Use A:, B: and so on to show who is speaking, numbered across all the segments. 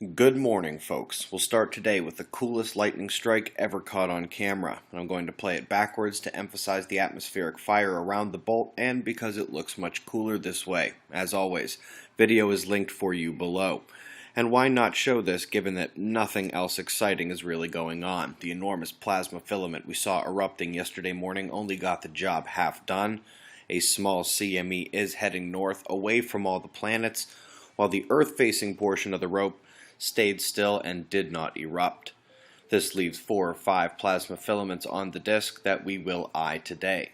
A: Good morning, folks. We'll start today with the coolest lightning strike ever caught on camera. And I'm going to play it backwards to emphasize the atmospheric fire around the bolt and because it looks much cooler this way. As always, video is linked for you below. And why not show this given that nothing else exciting is really going on? The enormous plasma filament we saw erupting yesterday morning only got the job half done. A small CME is heading north away from all the planets, while the Earth-facing portion of the rope stayed still and did not erupt. This leaves 4 or 5 plasma filaments on the disk that we will eye today.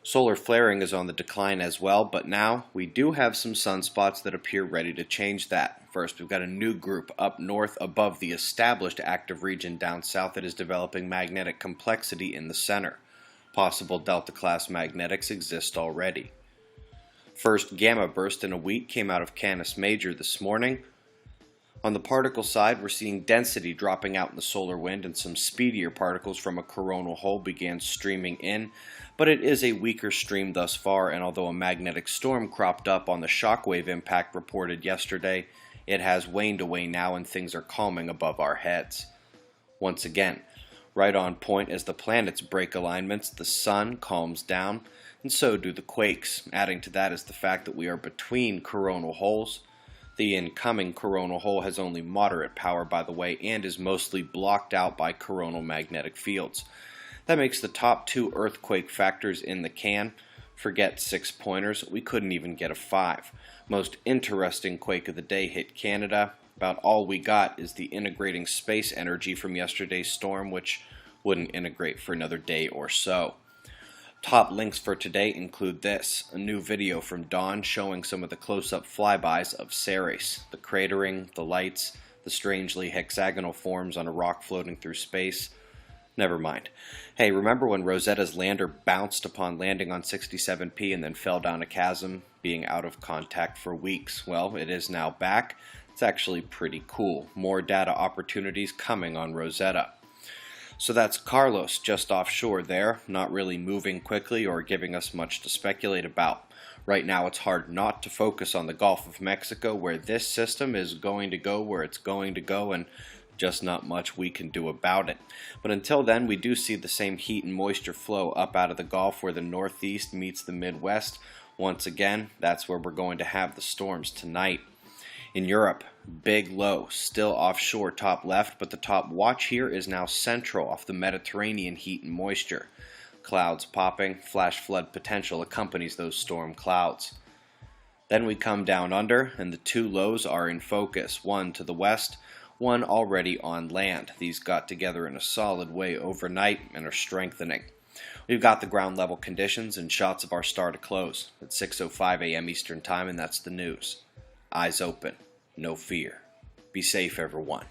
A: Solar flaring is on the decline as well, but now we do have some sunspots that appear ready to change that. First, we've got a new group up north above the established active region down south that is developing magnetic complexity in the center. Possible Delta-class magnetics exist already. First gamma burst in a week came out of Canis Major this morning. On the particle side, we're seeing density dropping out in the solar wind, and some speedier particles from a coronal hole began streaming in, but it is a weaker stream thus far, and although a magnetic storm cropped up on the shockwave impact reported yesterday, it has waned away now and things are calming above our heads. Once again, right on point as the planets break alignments, the sun calms down, and so do the quakes. Adding to that is the fact that we are between coronal holes. The incoming coronal hole has only moderate power, by the way, and is mostly blocked out by coronal magnetic fields. That makes the top 2 earthquake factors in the can. Forget 6-pointers, we couldn't even get a 5. Most interesting quake of the day hit Canada. About all we got is the integrating space energy from yesterday's storm, which wouldn't integrate for another day or so. Top links for today include this, a new video from Dawn showing some of the close-up flybys of Ceres, the cratering, the lights, the strangely hexagonal forms on a rock floating through space. Never mind. Hey, remember when Rosetta's lander bounced upon landing on 67P and then fell down a chasm, being out of contact for weeks? Well, it is now back. It's actually pretty cool. More data opportunities coming on Rosetta. So that's Carlos just offshore there, not really moving quickly or giving us much to speculate about. Right now it's hard not to focus on the Gulf of Mexico, where this system is going to go where it's going to go, and just not much we can do about it. But until then, we do see the same heat and moisture flow up out of the Gulf where the Northeast meets the Midwest. Once again, that's where we're going to have the storms tonight. In Europe, big low, still offshore top left, but the top watch here is now central off the Mediterranean heat and moisture. Clouds popping, flash flood potential accompanies those storm clouds. Then we come down under, and the 2 lows are in focus, one to the west, one already on land. These got together in a solid way overnight and are strengthening. We've got the ground level conditions and shots of our star to close at 6:05 a.m. Eastern Time, and that's the news. Eyes open, no fear. Be safe, everyone.